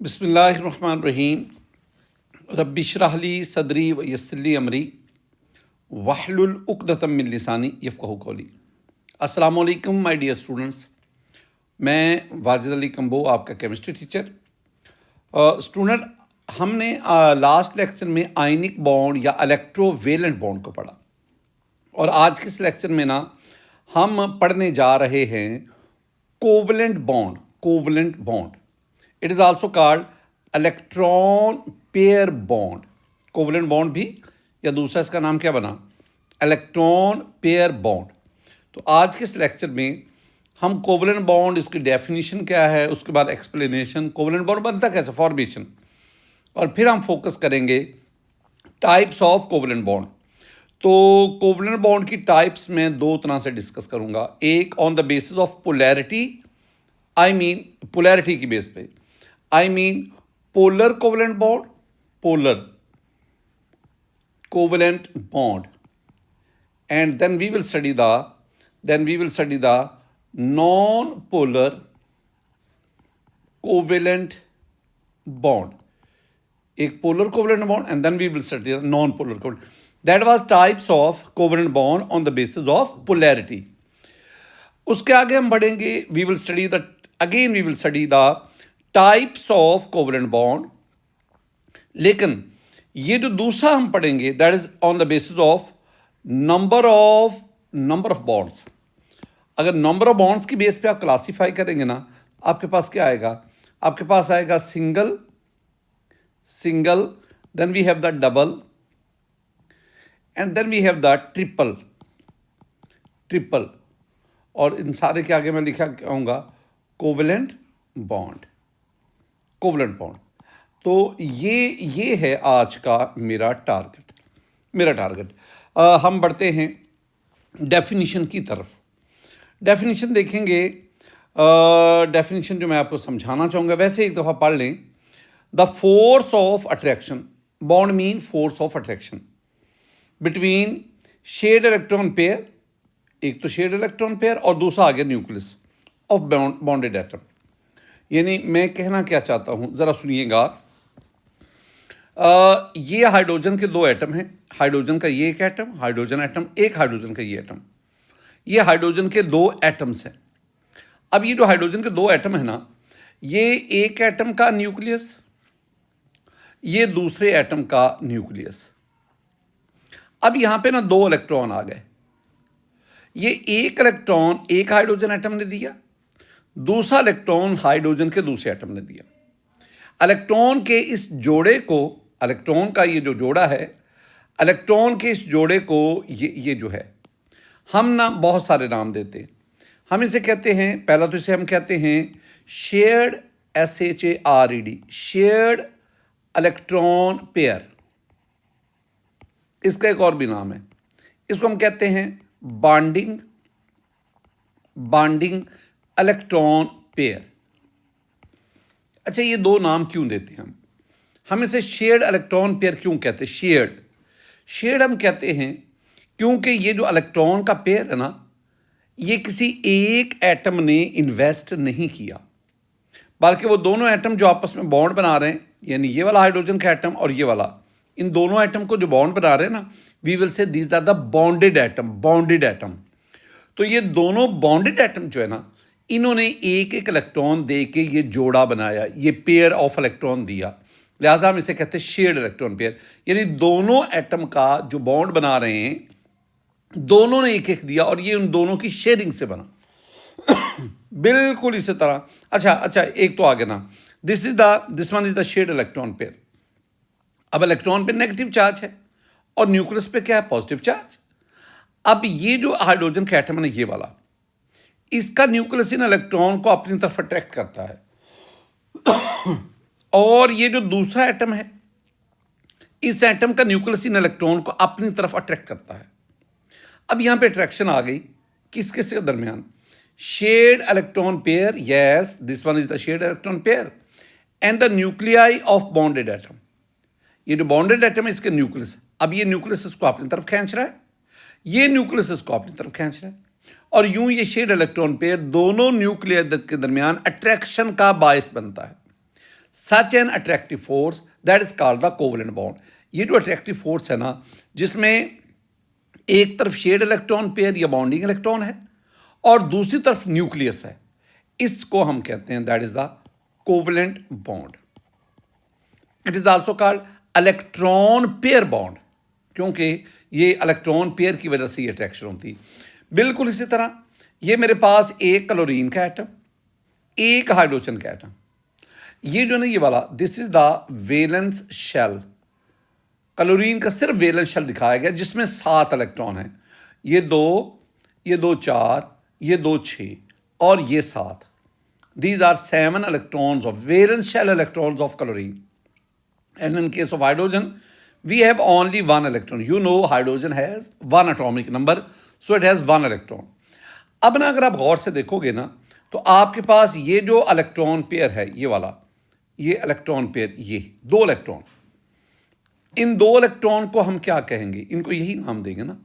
बिस्मिल्लाहिर्रहमानिर्रहीम। रब्बि इश्रह ली सदरी व यस्सिर ली अमरी वहलुल उक़दतम मिन लिसानी यफ़क़हू क़ौली। अस्सलामु अलैकुम माय डियर स्टूडेंट्स, मैं वाजिद अली कंबो आपका केमिस्ट्री टीचर। स्टूडेंट, हमने लास्ट लेक्चर में आयनिक बॉन्ड या इलेक्ट्रोवेलेंट बॉन्ड को पढ़ा और आज के इस लेक्चर में हम पढ़ने जा रहे हैं covalent bond. Covalent bond, it is also called electron pair bond. Covalent bond भी, या दूसरा इसका नाम क्या बना, इलेक्ट्रॉन पेयर बॉन्ड। तो आज के इस लेक्चर में हम कोवलेंट बॉन्ड, इसकी डेफिनेशन क्या है, उसके बाद एक्सप्लेनेशन, कोवलेंट बॉन्ड बनता कैसे, फॉर्मेशन, और फिर हम फोकस करेंगे टाइप्स ऑफ कोवलेंट बॉन्ड। तो कोवलेंट बॉन्ड की टाइप्स में दो तरह से डिस्कस करूंगा। एक on the basis of polarity, polarity की बेस पे, polar covalent bond, polar covalent bond, and then we will study the non-polar covalent bond. एक polar covalent bond, and then we will study the non-polar covalent. That was types of covalent bond on the basis of polarity. उसके आगे हम बढ़ेंगे, we will study the types of covalent bond. लेकिन ये जो दूसरा हम पढ़ेंगे, that is on the basis of number of bonds. अगर नंबर ऑफ बॉन्ड्स की बेस पे आप क्लासीफाई करेंगे ना, आपके पास क्या आएगा, आपके पास आएगा single, then we have the double, and then we have the triple, और इन सारे के आगे मैं लिखा कहूँगा कोवलेंट बॉन्ड। Covalent bond. तो ये है आज का मेरा टारगेट। हम बढ़ते हैं डेफिनेशन की तरफ। डेफिनेशन देखेंगे। डेफिनेशन जो मैं आपको समझाना चाहूँगा, वैसे एक दफ़ा पढ़ लें। The force of attraction, bond mean force of attraction between shared electron pair, एक तो शेयर्ड इलेक्ट्रॉन पेयर और दूसरा आ गया न्यूक्लियस ऑफ बॉन्डेड एटम। यानी मैं कहना क्या चाहता हूँ, ज़रा सुनिएगा। ये हाइड्रोजन के दो एटम हैं, हाइड्रोजन का ये एक एटम, हाइड्रोजन एटम, एक हाइड्रोजन का ये एटम। ये हाइड्रोजन के दो एटम्स हैं। अब ये जो हाइड्रोजन के दो एटम है ना, ये एक एटम का न्यूक्लियस, ये दूसरे एटम का न्यूक्लियस। अब यहाँ पे ना दो इलेक्ट्रॉन आ गए। ये एक इलेक्ट्रॉन एक हाइड्रोजन एटम ने दिया, दूसरा इलेक्ट्रॉन हाइड्रोजन के दूसरे एटम ने दिया। इलेक्ट्रॉन के इस जोड़े को, इलेक्ट्रॉन का ये जो जोड़ा है, इलेक्ट्रॉन के इस जोड़े को ये जो है, हम ना बहुत सारे नाम देते हैं। हम इसे कहते हैं, पहला तो इसे हम कहते हैं shared, SHARED, shared electron pair. इसका एक और भी नाम है, इसको हम कहते हैं बॉन्डिंग इलेक्ट्रॉन पेयर। अच्छा, ये दो नाम क्यों देते हैं हम इसे शेयर्ड इलेक्ट्रॉन पेयर क्यों कहते हैं? शेयर्ड हम कहते हैं क्योंकि ये जो इलेक्ट्रॉन का पेयर है ना, ये किसी एक एटम ने इन्वेस्ट नहीं किया, बल्कि वो दोनों एटम जो आपस में बॉन्ड बना रहे हैं, यानी ये वाला हाइड्रोजन का एटम और ये वाला, इन दोनों एटम को जो बॉन्ड बना रहे हैं ना, we will say these are the bonded atom. तो ये दोनों बॉन्डेड एटम जो है ना, इन्होंने एक एक इलेक्ट्रॉन दे के ये जोड़ा बनाया, ये पेयर ऑफ इलेक्ट्रॉन दिया, लिहाजा हम इसे कहते हैं शेयर्ड इलेक्ट्रॉन पेयर। यानी दोनों एटम का जो बॉन्ड बना रहे हैं, दोनों ने एक एक दिया और ये उन दोनों की शेयरिंग से बना। बिल्कुल इसी तरह। अच्छा, एक तो आगे ना, this one is the shared electron pair. अब इलेक्ट्रॉन पे नेगेटिव चार्ज है और न्यूक्लियस पे क्या है, पॉजिटिव चार्ज। अब ये जो हाइड्रोजन का एटम है ना, ये वाला, इसका न्यूक्लियस इन इलेक्ट्रॉन को अपनी तरफ अट्रैक्ट करता है और ये जो दूसरा एटम है, इस एटम का न्यूक्लियस इन इलेक्ट्रॉन को अपनी तरफ अट्रैक्ट करता है। अब यहां पे अट्रैक्शन आ गई किसके से दरमियान, shared electron pair. Yes, this one is the shared electron pair and the nuclei of bonded atom. ये जो बॉन्डेड एटम है, इसके न्यूक्लियस, अब ये न्यूक्लियस इसको अपनी तरफ खींच रहा है, ये न्यूक्लियस इसको अपनी तरफ खींच रहा है, और यूं ये शेयर्ड इलेक्ट्रॉन पेयर दोनों न्यूक्लियर के दरमियान अट्रैक्शन का बायस बनता है। Such an attractive force that is called the covalent bond. ये जो अट्रैक्टिव फोर्स है ना, जिसमें एक तरफ शेयर्ड इलेक्ट्रॉन पेयर या बॉन्डिंग इलेक्ट्रॉन है और दूसरी तरफ न्यूक्लियस है, इसको हम कहते हैं that is the covalent bond. It is also called electron pair bond, क्योंकि ये इलेक्ट्रॉन पेयर की वजह से ये अट्रैक्शन होती है। बिल्कुल इसी तरह ये मेरे पास एक क्लोरीन का एटम, एक हाइड्रोजन का एटम, ये जो ना ये वाला, this is the valence shell. Chlorine का सिर्फ वैलेंस शेल दिखाया गया जिसमें 7 इलेक्ट्रॉन हैं। ये 2 4, ये 2 6 और ये 7। These are 7 electrons of valence shell electrons of chlorine. And in case of hydrogen, we have only 1 electron. You know hydrogen has 1 atomic number, so it has 1 electron. अब ना अगर आप गौर से देखोगे ना, तो आपके पास ये जो इलेक्ट्रॉन पेयर है, ये वाला, ये इलेक्ट्रॉन पेयर, ये 2 इलेक्ट्रॉन, इन 2 इलेक्ट्रॉन को हम क्या कहेंगे? इनको यही नाम देंगे ना,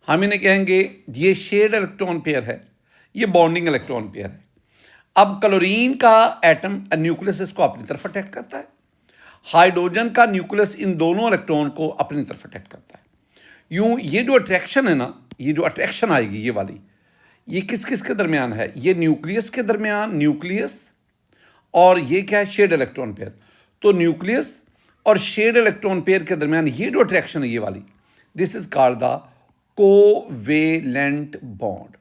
हम इन्हें कहेंगे ये शेयर्ड इलेक्ट्रॉन पेयर है, ये बॉन्डिंग इलेक्ट्रॉन पेयर है। अब क्लोरीन का एटम न्यूक्लियस इसको अपनी तरफ अटैक करता है, हाइड्रोजन का न्यूक्लियस इन दोनों इलेक्ट्रॉन को अपनी तरफ अटैक करता है। यूं ये जो अट्रैक्शन है ना, ये जो अट्रैक्शन आएगी ये वाली, ये किस किस के दरमियान है? ये न्यूक्लियस के दरमियान, न्यूक्लियस और ये क्या है? Shared electron pair. तो न्यूक्लियस और शेयर्ड इलेक्ट्रॉन पेयर के दरमियान ये जो अट्रैक्शन है ये वाली, this is called the covalent bond.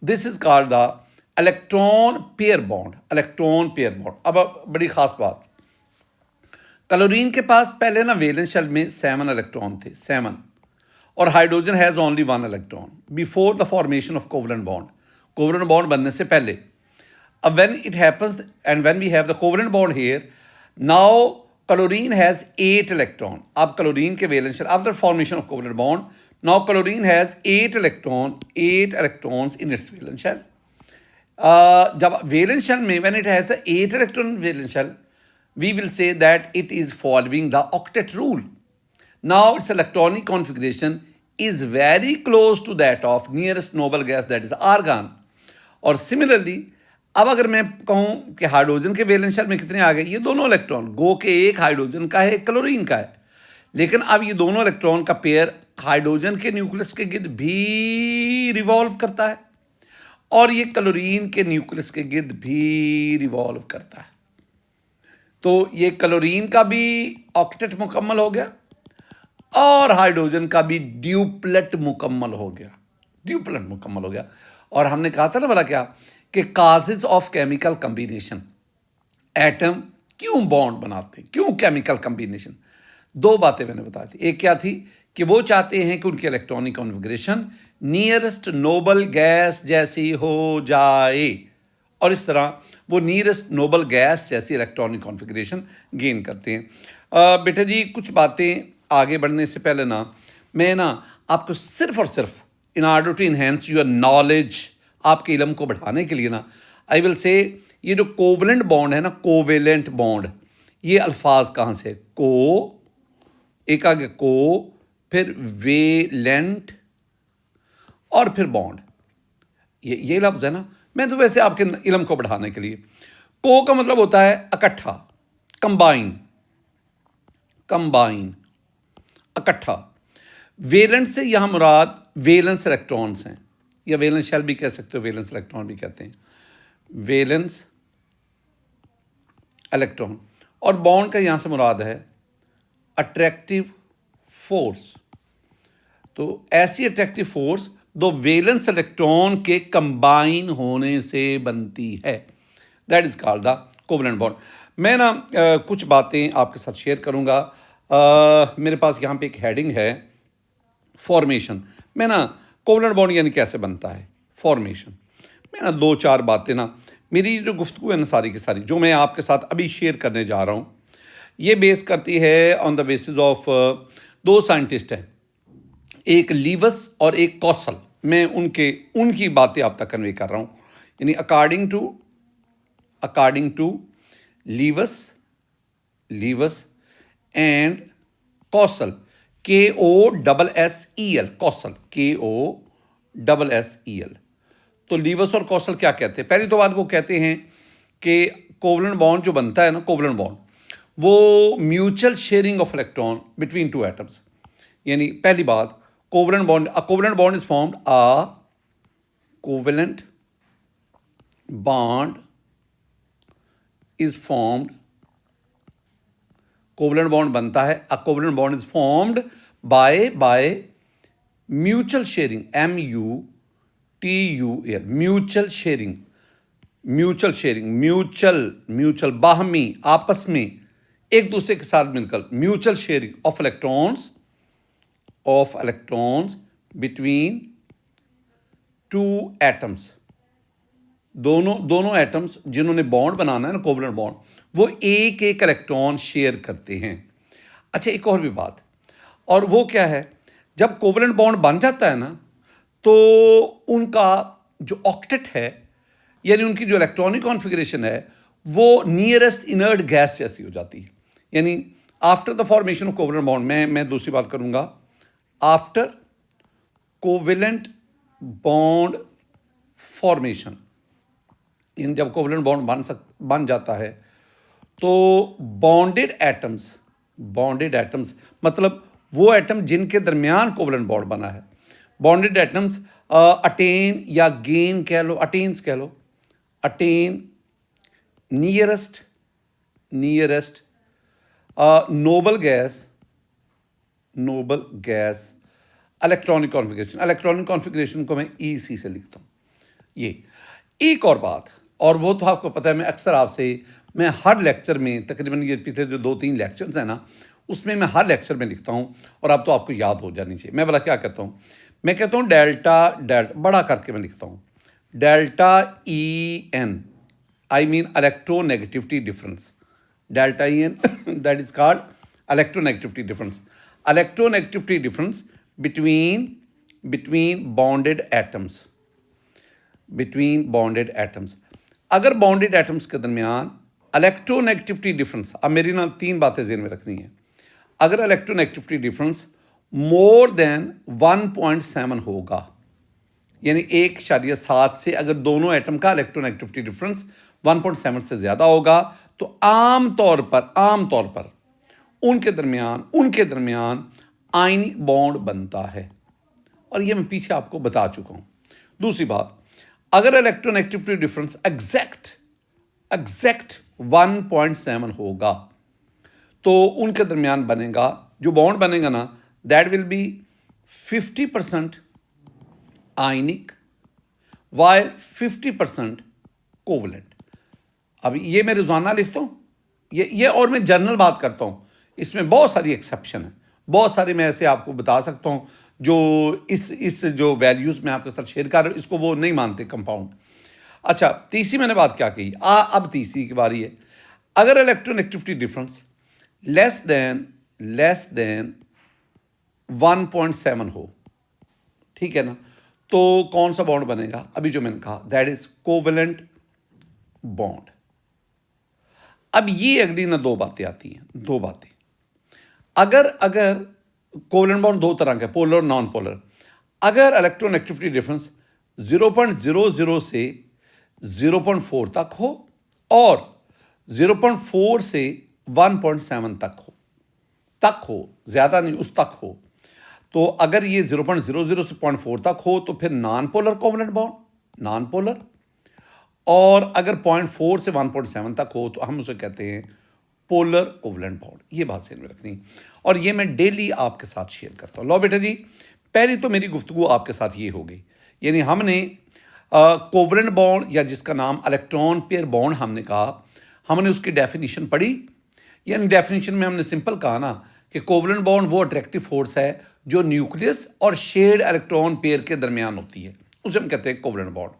This is called the electron pair bond, electron pair bond. अब बड़ी खास बात, क्लोरीन के पास पहले ना वैलेंस शेल में 7 इलेक्ट्रॉन थे, 7, और hydrogen has only 1 electron before the formation of covalent bond, covalent bond बनने से पहले। अब when it happens and when we have the covalent bond here, now chlorine has 8 electron. अब क्लोरीन के valence shell after formation of covalent bond, now chlorine has 8 electrons in its valence shell. जब valence shell में when it has 8 electron valence shell, we will say that it is following the octet rule. Now its electronic configuration is very close to that of nearest noble gas, that is argon. और similarly, अब अगर मैं कहूँ कि hydrogen के valence shell में कितने आ गए, ये दोनों इलेक्ट्रॉन, गो के एक हाइड्रोजन का है, एक क्लोरीन का है, लेकिन अब ये दोनों इलेक्ट्रॉन का पेयर हाइड्रोजन के न्यूक्लियस के गिर्द भी रिवॉल्व करता है और ये क्लोरीन के न्यूक्लियस के गिर्द भी रिवॉल्व करता है। तो ये क्लोरीन का भी ऑक्टेट मुकम्मल हो गया और हाइड्रोजन का भी ड्यूप्लेट मुकम्मल हो गया, ड्यूप्लेट मुकम्मल हो गया। और हमने कहा था ना भला क्या, कि causes of chemical combination, atom क्यों बॉन्ड बनाते हैं, क्यों केमिकल कम्बिनेशन, 2 बातें मैंने बताई थी। एक क्या थी कि वो चाहते हैं कि उनकी electronic configuration nearest noble gas जैसी हो जाए, और इस तरह वो नियरेस्ट नोबल गैस जैसी इलेक्ट्रॉनिक कॉन्फ़िगरेशन गेन करते हैं। बेटा जी, कुछ बातें आगे बढ़ने से पहले ना, मैं ना आपको सिर्फ और सिर्फ in order to enhance your knowledge, आपके इल्म को बढ़ाने के लिए ना, आई विल से ये जो कोवलेंट बॉन्ड है ना, कोवेलेंट बॉन्ड, ये अल्फाज कहाँ से? को, एक आगे को, फिर वेलेंट और फिर बॉन्ड, ये लफ्ज़ है ना। मैं तो वैसे आपके इल्म को बढ़ाने के लिए, को का मतलब होता है इकट्ठा, कंबाइन, इकट्ठा। वेलेंट से यहाँ मुराद वेलेंस इलेक्ट्रॉन्स हैं, या वेलेंस शेल भी कह सकते हो, वेलेंस इलेक्ट्रॉन भी कहते हैं, वेलेंस इलेक्ट्रॉन। और बॉन्ड का यहाँ से मुराद है अट्रैक्टिव फोर्स। तो ऐसी अट्रैक्टिव फोर्स 2 वेलेंस इलेक्ट्रॉन के कंबाइन होने से बनती है, that is called the covalent bond. मैं ना कुछ बातें आपके साथ शेयर करूंगा। मेरे पास यहाँ पे एक हेडिंग है फॉर्मेशन। मैं ना कोवलेंट बॉन्ड यानी कैसे बनता है, फॉर्मेशन। मैं ना 2-4 बातें ना, मेरी जो गुफ्तगू है ना सारी की सारी, जो मैं आपके साथ अभी शेयर करने जा रहा हूँ, ये बेस करती है on the basis of 2 scientist हैं, एक लीवस और एक कौसल। मैं उनकी बातें आप तक कन्वे कर रहा हूँ, यानी according to Lewis and Kossel, KOSSEL, Kossel, KOSSEL। तो लीवस और कौसल क्या कहते हैं? पहली तो बात वो कहते हैं कि कोवलेंट बॉन्ड जो बनता है ना, कोवलेंट बॉन्ड, वो mutual sharing of electron between two atoms. यानी पहली बात, covalent bond, a covalent bond is formed, a covalent bond is formed, covalent bond बनता है, a covalent bond is formed by mutual sharing, MUTUAL, mutual sharing, mutual बाहमी, आपस में एक दूसरे के साथ मिलकर mutual sharing of electrons between two atoms. Atoms एटम्स जिन्होंने बॉन्ड बनाना है ना, कोवलेंट बॉन्ड, वो एक एक इलेक्ट्रॉन शेयर करते हैं। अच्छा, एक और भी बात, और वो क्या है, जब कोवलेंट बॉन्ड बन जाता है ना, तो उनका जो ऑक्टेट है, यानी उनकी जो इलेक्ट्रॉनिक कॉन्फ़िगरेशन है, वो नियरेस्ट इनर्ट गैस जैसी हो जाती है। यानी after the formation of covalent bond, मैं दूसरी बात करूंगा, आफ्टर कोवलेंट बॉन्ड फॉर्मेशन, इन जब कोवलेंट बॉन्ड बन जाता है, तो बॉन्डेड एटम्स मतलब वो एटम जिनके दरमियान कोवलेंट बॉन्ड बना है, बॉन्डेड एटम्स अटेन या गेन कह लो, अटेन्स कह लो, attain nearest noble gas electronic configuration को मैं EC से लिखता हूँ। ये एक और बात, और वो तो आपको पता है, मैं हर लेक्चर में, तकरीबन ये पिछले जो 2-3 लेक्चर्स हैं ना, उसमें मैं हर लेक्चर में लिखता हूँ, और अब तो आपको याद हो जानी चाहिए। मैं भला क्या कहता हूँ, मैं कहता हूँ डेल्टा बड़ा करके मैं लिखता हूँ, delta EN, I mean electronegativity difference, delta EN that is called electronegativity difference between bonded atoms. अगर बॉन्डेड एटम्स के दरमियान इलेक्ट्रोनेगेटिविटी डिफरेंस, अब मेरी ना 3 बातें ज़हन में रखनी है, अगर इलेक्ट्रोनेगेटिविटी डिफरेंस मोर देन 1.7 होगा, यानी 1.7 से अगर दोनों एटम का इलेक्ट्रोनेगेटिविटी डिफरेंस 1.7 से ज़्यादा होगा, तो आमतौर पर उनके दरमियान आयनिक बॉन्ड बनता है, और ये मैं पीछे आपको बता चुका हूँ। दूसरी बात, अगर इलेक्ट्रोनेगेटिविटी डिफरेंस एग्जैक्ट 1.7 होगा, तो उनके दरमियान बनेगा, जो बॉन्ड बनेगा ना, that will be 50% ionic while 50% covalent. अब ये मैं रोज़ाना लिखता हूँ, ये और मैं जनरल बात करता हूँ, इसमें बहुत सारी एक्सेप्शन है, बहुत सारे मैं ऐसे आपको बता सकता हूँ जो इस जो वैल्यूज़ मैं आपके साथ शेयर कर रहा हूँ, इसको वो नहीं मानते कंपाउंड। अच्छा, तीसरी मैंने बात क्या कही, अब तीसरी की बारी है, अगर इलेक्ट्रोनेगेटिविटी डिफरेंस लेस देन 1.7 हो, ठीक है ना, तो कौन सा बॉन्ड बनेगा, अभी जो मैंने कहा, दैट इज कोवलेंट बॉन्ड। अब ये अगली ना 2 बातें आती हैं, 2 बातें, अगर कोवलेंट बॉन्ड 2 तरह के, पोलर और नॉन पोलर, अगर इलेक्ट्रोनेगेटिविटी डिफरेंस 0.00 से 0.4 तक हो, और 0.4 से 1.7 तक हो, ज़्यादा नहीं, उस तक हो, तो अगर ये 0.00 से 0.4 तक हो, तो फिर non polar covalent bond, non polar, और अगर 0.4 से 1.7 तक हो, तो हम उसे कहते हैं पोलर कोवलेंट बॉन्ड। ये बात ध्यान में रखनी, और ये मैं डेली आपके साथ शेयर करता हूँ। लो बेटा जी, पहली तो मेरी गुफ्तगू आपके साथ ये हो गई, यानी हमने कोवलेंट बॉन्ड, या जिसका नाम इलेक्ट्रॉन पेयर बॉन्ड हमने कहा, हमने उसकी डेफिनेशन पढ़ी। यानी डेफिनेशन में हमने सिंपल कहा ना कि कोवलेंट बॉन्ड वो अट्रैक्टिव फोर्स है जो न्यूक्लियस और शेयर्ड इलेक्ट्रॉन पेयर के दरमियान होती है, उसे हम कहते हैं कोवलेंट बॉन्ड।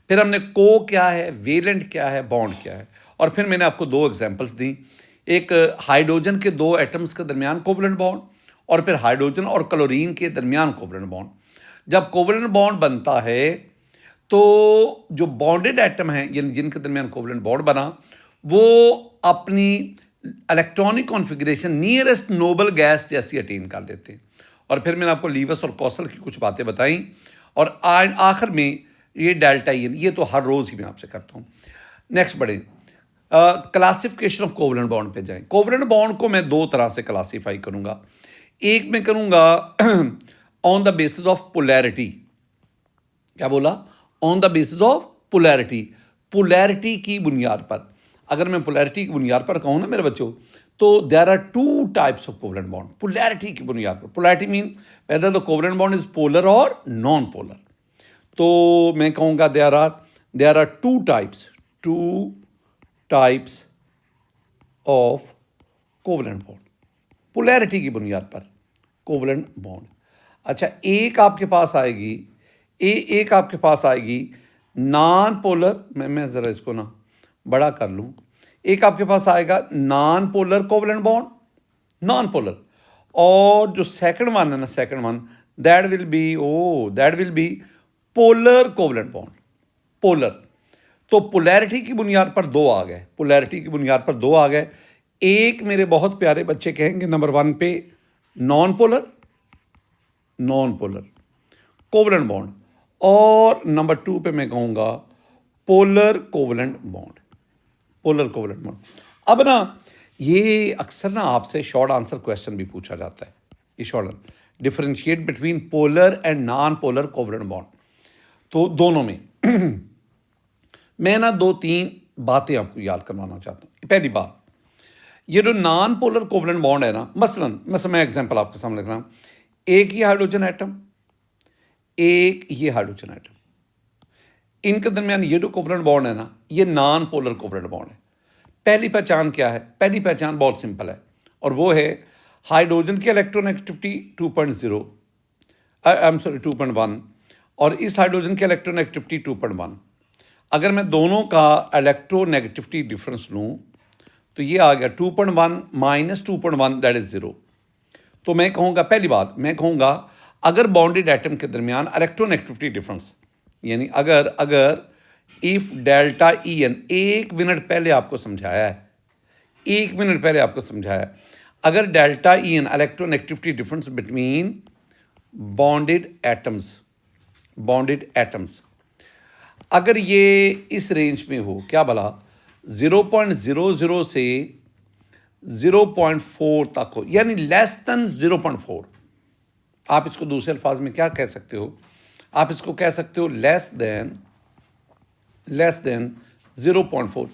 फिर हमने को क्या है, वेलेंट क्या है, बॉन्ड क्या है, और फिर मैंने आपको 2 एग्जांपल्स दी, एक हाइड्रोजन के 2 एटम्स के दरमियान कोवलेंट बॉन्ड, और फिर हाइड्रोजन और क्लोरीन के दरमियान कोवलेंट बॉन्ड। जब कोवलेंट बॉन्ड बनता है, तो जो बॉन्डेड एटम हैं, यानी जिनके दरमियान कोवलेंट बॉन्ड बना, वो अपनी electronic configuration nearest noble gas जैसी अटेन कर लेते हैं। और फिर मैंने आपको लीवस और कौसल की कुछ बातें बताई, और आखिर में ये डेल्टा EN, ये तो हर रोज़ ही मैं आपसे करता हूँ। नेक्स्ट बढ़े, क्लासिफिकेशन ऑफ कोवलेंट बॉन्ड पे जाएं। कोवलेंट बॉन्ड को मैं दो तरह से क्लासीफाई करूंगा। एक मैं करूंगा on the basis of polarity. क्या बोला? On the basis of polarity, polarity की बुनियाद पर। अगर मैं पोलैरिटी की बुनियाद पर कहूँ ना मेरे बच्चों, तो there are two types of covalent bond polarity की बुनियाद पर। Polarity mean whether the covalent bond is polar और नॉन पोलर। तो मैं कहूँगा there are two types of covalent bond polarity की बुनियाद पर कोवलेंट बॉन्ड। अच्छा, एक आपके पास आएगी एक आपके पास आएगी नॉन पोलर। मैं ज़रा इसको ना बड़ा कर लूँ। एक आपके पास आएगा non polar covalent bond, non polar. और जो सेकंड वन है ना, second one that will be polar covalent bond, polar. तो पोलैरिटी की बुनियाद पर दो आ गए, पोलैरिटी की बुनियाद पर दो आ गए। एक मेरे बहुत प्यारे बच्चे कहेंगे नंबर वन पे नॉन पोलर कोवलेंट बॉन्ड, और नंबर टू पे मैं कहूँगा पोलर कोवलेंट बॉन्ड। अब ना ये अक्सर ना आपसे शॉर्ट आंसर क्वेश्चन भी पूछा जाता है, ये short differentiate between polar and non polar covalent bond. तो दोनों में मैं ना दो तीन बातें आपको याद करवाना चाहता हूँ। पहली बात, ये जो नॉन पोलर कोवलेंट बॉन्ड है ना, मसलन मैं एग्जांपल आपके सामने रख रहा हूँ। एक ये हाइड्रोजन एटम, एक ये हाइड्रोजन एटम, इनके दरमियान ये जो कोवलेंट बॉन्ड है ना, ये नॉन पोलर कोवलेंट बॉन्ड है। पहली पहचान क्या है? पहली पहचान बहुत सिंपल है, और वो है हाइड्रोजन की इलेक्ट्रोनेगेटिविटी 2.1, और इस हाइड्रोजन की इलेक्ट्रोनेगेटिविटी 2.1। अगर मैं दोनों का इलेक्ट्रोनेगेटिविटी डिफरेंस लूँ तो ये आ गया 2.1 माइनस 2.1 दैट इज 0। तो मैं कहूँगा, पहली बात मैं कहूँगा, अगर बॉन्डेड एटम के दरमियान इलेक्ट्रोनेगेटिविटी डिफरेंस, यानी अगर इफ डेल्टा ई एन, एक मिनट पहले आपको समझाया है, अगर delta E N electronegativity difference between bonded atoms अगर ये इस रेंज में हो, क्या भला 0.00 से 0.4 तक हो, यानी लेस देन 0.4। आप इसको दूसरे अल्फाज में क्या कह सकते हो? आप इसको कह सकते हो लेस देन 0.4।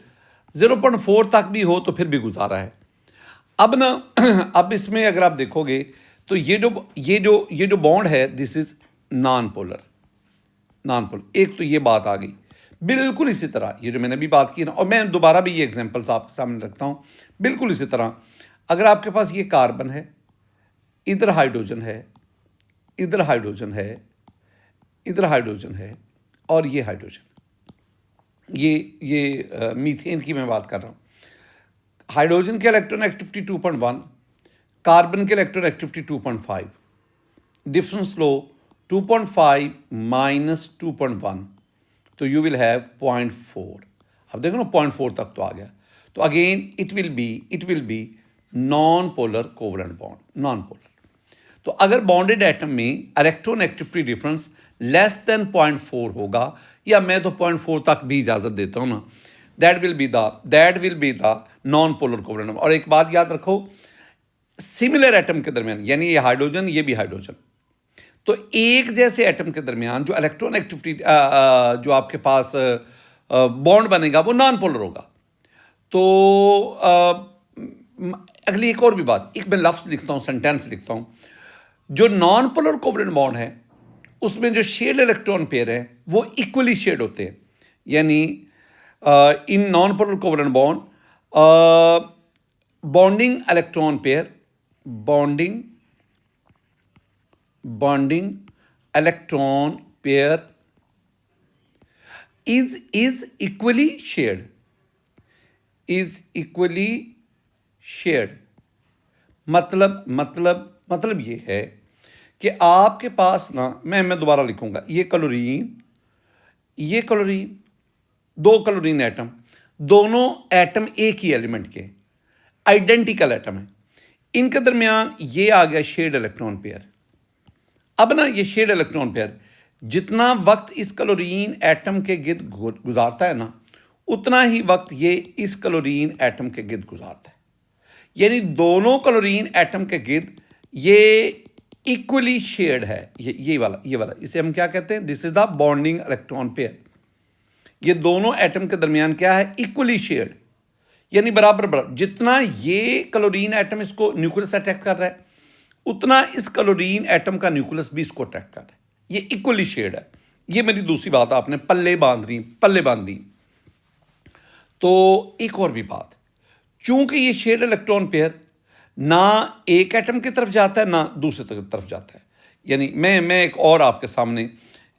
0.4 तक भी हो तो फिर भी गुजारा है। अब ना अब इसमें अगर आप देखोगे तो ये जो बॉन्ड है, दिस इज नॉन पोलर। एक तो ये बात आ गई। बिल्कुल इसी तरह ये जो मैंने भी बात की ना, और मैं दोबारा भी ये एग्जांपल्स आपके सामने रखता हूँ, बिल्कुल इसी तरह अगर आपके पास ये कार्बन है, इधर हाइड्रोजन है, इधर हाइड्रोजन है, और ये हाइड्रोजन, ये मीथेन की मैं बात कर रहा हूँ। हाइड्रोजन की इलेक्ट्रोनेगेटिविटी 2.1, कार्बन की इलेक्ट्रोनेगेटिविटी 2.5। डिफरेंस लो 2.5 माइनस 2.1, तो यू विल हैव 0.4। अब देखो ना 0.4 तक तो आ गया। तो again it will be non polar covalent bond, non polar. तो अगर बॉन्डेड एटम में इलेक्ट्रोनेगेटिविटी डिफरेंस लेस देन 0.4 होगा, या मैं तो 0.4 तक भी इजाज़त देता हूँ ना, that will be the non polar covalent bond. और एक बात याद रखो, सिमिलर एटम के दरमियान, यानी ये हाइड्रोजन ये भी हाइड्रोजन, तो एक जैसे एटम के दरमियान जो इलेक्ट्रोनेगेटिविटी जो आपके पास बॉन्ड बनेगा वो नॉन पोलर होगा। तो अगली एक और भी बात, एक मैं लफ्ज़ लिखता हूँ, सेंटेंस लिखता हूँ। जो नॉन पोलर कोवलेंट बॉन्ड है उसमें जो शेड इलेक्ट्रॉन पेयर है वो इक्वली शेड होते हैं, यानी in non polar covalent bond bonding electron pair is equally shared। मतलब ये है कि आपके पास ना, मैं दोबारा लिखूंगा, ये क्लोरीन, दो क्लोरीन एटम, दोनों एटम एक ही एलिमेंट के आइडेंटिकल एटम है, इनके दरमियान ये आ गया शेड इलेक्ट्रॉन पेयर। अब ना ये शेड इलेक्ट्रॉन पेयर जितना वक्त इस क्लोरीन एटम के गिर्द गुजारता है ना, उतना ही वक्त ये इस क्लोरीन एटम के गिर्द गुजारता है। यानी दोनों क्लोरीन एटम के गिर्द ये इक्वली शेयर्ड है। ये वाला इसे हम क्या कहते हैं? This is the bonding electron pair. ये दोनों एटम के दरमियान क्या है? इक्वली शेयर्ड, यानी बराबर बराबर। जितना ये क्लोरीन एटम इसको न्यूक्लियस अटैक कर रहा है, उतना इस क्लोरीन एटम का न्यूक्लियस भी इसको अटैक कर रहा है। ये इक्वली शेयर्ड है। ये मेरी दूसरी बात आपने पल्ले बांध दी। तो एक और भी बात, चूंकि ये शेयर्ड इलेक्ट्रॉन पेयर ना एक एटम की तरफ जाता है ना दूसरे तरफ जाता है। यानी मैं एक और आपके सामने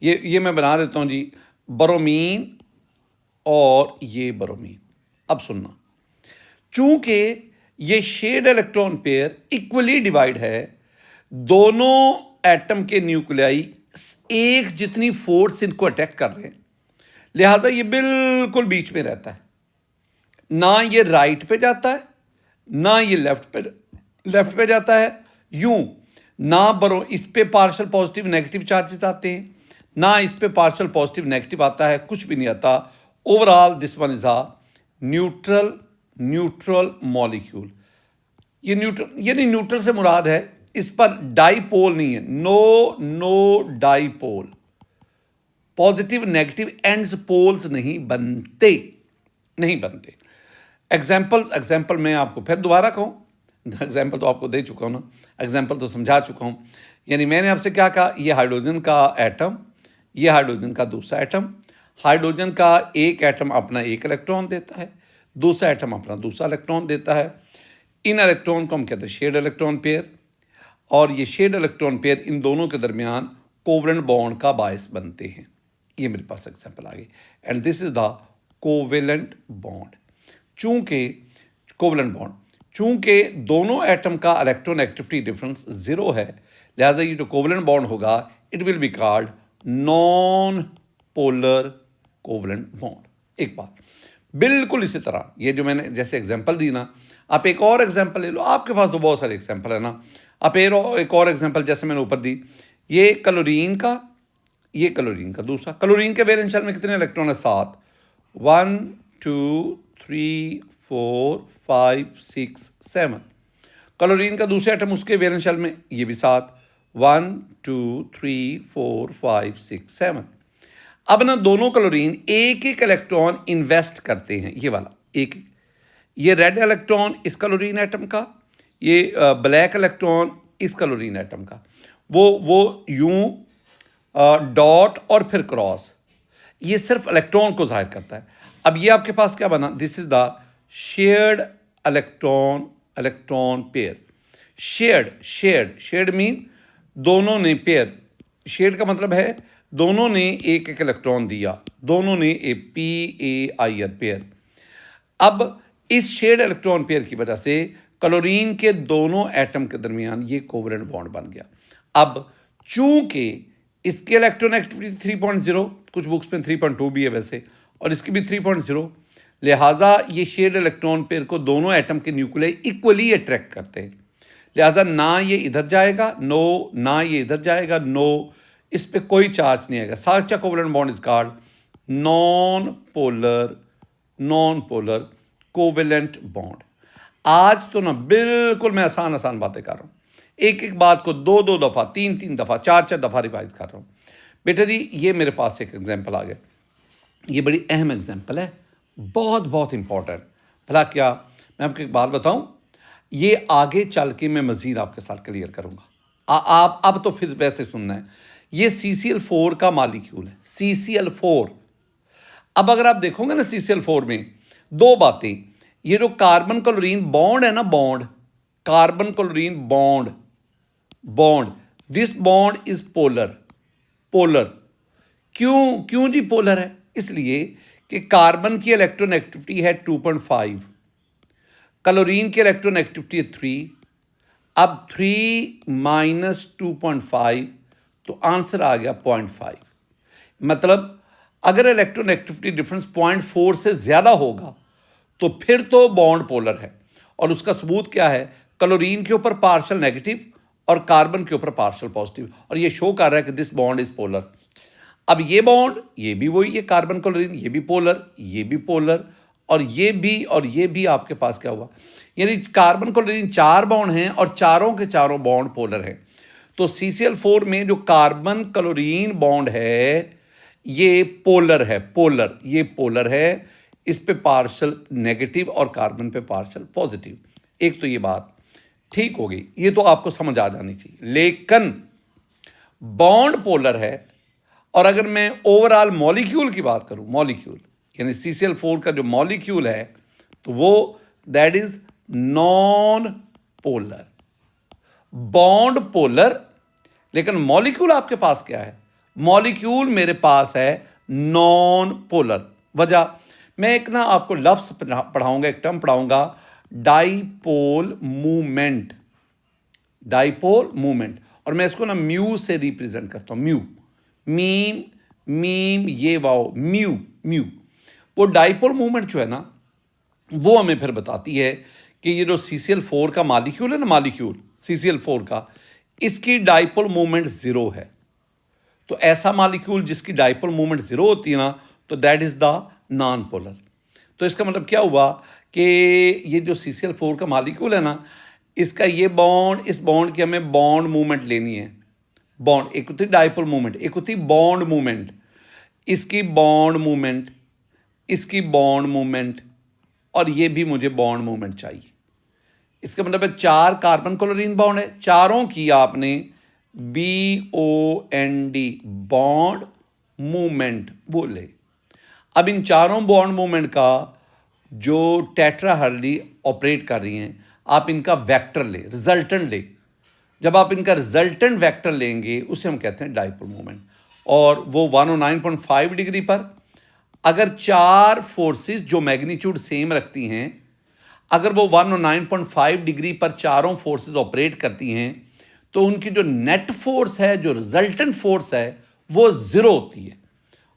ये मैं बना देता हूं जी, ब्रोमीन और ये ब्रोमीन। अब सुनना, चूंकि ये shared electron pair equally divide है, दोनों एटम के न्यूक्लियाई एक जितनी फोर्स इनको अटैक कर रहे हैं, लिहाजा ये बिल्कुल बीच में रहता है। ना ये राइट पे जाता है ना ये लेफ्ट पे जाता है। यूं ना इस पे पार्शियल पॉजिटिव नेगेटिव चार्जेस आते हैं, ना इस पे पार्शियल पॉजिटिव नेगेटिव आता है, कुछ भी नहीं आता। Overall this one is a neutral molecule. ये न्यूट्रल यानी न्यूट्रल से मुराद है इस पर डाईपोल नहीं है। No dipole, positive negative ends poles नहीं बनते। एग्जाम्पल मैं आपको फिर दोबारा कहूँ, एग्जाम्पल तो आपको दे चुका हूँ ना, एग्जाम्पल तो समझा चुका हूँ। यानी मैंने आपसे क्या कहा, ये हाइड्रोजन का एटम, ये हाइड्रोजन का दूसरा एटम। हाइड्रोजन का एक एटम अपना एक इलेक्ट्रॉन देता है, दूसरा एटम अपना दूसरा इलेक्ट्रॉन देता है। इन इलेक्ट्रॉन को हम कहते हैं शेयर्ड इलेक्ट्रॉन पेयर, और ये शेयर्ड इलेक्ट्रॉन पेयर इन दोनों के दरमियान कोवेलेंट बॉन्ड का बायस बनते हैं। ये मेरे पास एग्जाम्पल आ गई, and this is the covalent bond. चूंकि दोनों एटम का इलेक्ट्रोनेगेटिविटी डिफरेंस 0 है, लिहाजा ये जो कोवेलेंट बॉन्ड होगा it will be called non polar covalent bond. एक बात बिल्कुल इसी तरह, ये जो मैंने जैसे एग्जांपल दी ना, आप एक और एग्जांपल ले लो। आपके पास तो बहुत सारे एग्जांपल है ना, आप एक और एग्जांपल जैसे मैंने ऊपर दी, ये क्लोरीन का दूसरा। क्लोरीन के वैलेंस शेल में कितने इलेक्ट्रॉन है? 7। 1 2 3 4 5 6 7। क्लोरीन का दूसरा एटम उसके वैलेंस शेल में ये भी 7। 1 2 3 4 5 6 7। अब ना दोनों क्लोरीन एक एक इलेक्ट्रॉन इन्वेस्ट करते हैं। ये वाला एक, ये रेड इलेक्ट्रॉन इस क्लोरीन एटम का, ये ब्लैक इलेक्ट्रॉन इस क्लोरीन एटम का। वो यूं डॉट और फिर क्रॉस, ये सिर्फ इलेक्ट्रॉन को जाहिर करता है। अब ये आपके पास क्या बना? This is the shared electron pair. Shared mean दोनों ने पेयर, शेयर्ड का मतलब है दोनों ने एक एक इलेक्ट्रॉन दिया, दोनों ने PAIR पेयर। अब इस शेयर्ड इलेक्ट्रॉन पेयर की वजह से क्लोरीन के दोनों एटम के दरमियान ये कोवेलेंट बॉन्ड बन गया। अब चूंकि इसके इलेक्ट्रोनेगेटिविटी 3.0, कुछ बुक्स में 3.2 भी है वैसे, और इसकी भी 3.0, लिहाजा ये शेयर्ड इलेक्ट्रॉन पेयर को दोनों एटम के न्यूक्लियाई इक्वली अट्रैक्ट करते हैं। लिहाजा ना ये इधर जाएगा नो, ना ये इधर जाएगा नो, इस पर कोई चार्ज नहीं आएगा। Such a covalent bond is called non polar covalent bond. आज तो ना बिल्कुल मैं आसान बातें कर रहा हूँ, एक एक बात को 2 दफ़ा 3 दफ़ा 4 दफ़ा रिवाइज कर रहा हूँ। बेटा जी ये मेरे पास एक एग्जाम्पल आ गया, ये बड़ी अहम एग्जाम्पल है, बहुत इंपॉर्टेंट। भला क्या मैं आपको एक बात बताऊँ, ये आगे चल के मैं मज़ीद आपके साथ क्लियर करूँगा। आप अब तो फिर वैसे सुनना है। ये CCl4 का मॉलिक्यूल है, CCl4। अब अगर आप देखोगे ना CCl4 में 2 बातें, ये जो कार्बन क्लोरीन बॉन्ड है ना, carbon chlorine bond, this bond is polar. क्यों जी पोलर है? इसलिए कि कार्बन की इलेक्ट्रोनेगेटिविटी है 2.5, क्लोरीन की इलेक्ट्रोनेगेटिविटी है 3। अब 3 - 2.5 तो आंसर आ गया 0.5। मतलब अगर इलेक्ट्रोनेगेटिविटी डिफरेंस 0.4 से ज़्यादा होगा तो फिर तो बॉन्ड पोलर है। और उसका सबूत क्या है? क्लोरीन के ऊपर पार्शियल नेगेटिव और कार्बन के ऊपर पार्शियल पॉजिटिव, और ये शो कर रहा है कि दिस बॉन्ड इज पोलर। अब ये बॉन्ड, ये भी वही है, कार्बन क्लोरीन, ये भी पोलर, ये भी पोलर, और ये भी आपके पास क्या हुआ, यानी कार्बन क्लोरीन 4 बॉन्ड हैं और चारों के चारों बॉन्ड पोलर हैं। तो CCl4 में जो कार्बन क्लोरीन बॉन्ड है ये पोलर है, पोलर, ये पोलर है, इस पे पार्शियल नेगेटिव और कार्बन पे पार्शियल पॉजिटिव। एक तो ये बात ठीक हो गई, ये तो आपको समझ आ जानी चाहिए। लेकिन बॉन्ड पोलर है, और अगर मैं ओवरऑल मॉलिक्यूल की बात करूं, मॉलिक्यूल यानी CCl4 का जो मॉलिक्यूल है तो वो that is non polar. Bond polar, लेकिन मॉलिक्यूल आपके पास क्या है, मॉलिक्यूल मेरे पास है नॉन पोलर। वजह, मैं एक ना आपको लफ्ज पढ़ाऊंगा, एक टर्म पढ़ाऊंगा, डाइपोल मूवमेंट, डाइपोल मूवमेंट, और मैं इसको ना म्यू से रिप्रेजेंट करता हूं, म्यू, मीम मीम ये वाओ, म्यू म्यू। वो डाइपोल मूवमेंट जो है ना वो हमें फिर बताती है कि ये जो CCl4 का मॉलिक्यूल है ना, मॉलिक्यूल CCl4 का, इसकी डाइपोल मूवमेंट 0 है। तो ऐसा मॉलिक्यूल जिसकी डाइपोल मूवमेंट 0 होती है ना, तो that is the non polar. तो इसका मतलब क्या हुआ कि ये जो CCl4 का मॉलिक्यूल है ना, इसका ये बॉन्ड, इस बॉन्ड की हमें बॉन्ड मूवमेंट लेनी है। बॉन्ड, एक होती डाइपोल मूवमेंट, एक होती बॉन्ड मूवमेंट, इसकी बॉन्ड मूवमेंट, इसकी बॉन्ड मूवमेंट, और ये भी मुझे बॉन्ड मूवमेंट चाहिए। इसका मतलब है 4 कार्बन क्लोरीन बॉन्ड है, चारों की आपने BOND बॉन्ड मूवमेंट बोले। अब इन चारों बॉन्ड मूवमेंट का जो टेट्राहेड्रली ऑपरेट कर रही हैं, आप इनका वेक्टर ले, रिजल्टेंट ले। जब आप इनका रिजल्टेंट वेक्टर लेंगे उसे हम कहते हैं डाइपोल मूवमेंट, और वो 109.5 डिग्री पर अगर 4 फोर्सेस जो मैग्नीट्यूड सेम रखती हैं, अगर वो 109.5 डिग्री पर चारों फोर्सेस ऑपरेट करती हैं, तो उनकी जो नेट फोर्स है, जो रिजल्टेंट फोर्स है, वो 0 होती है।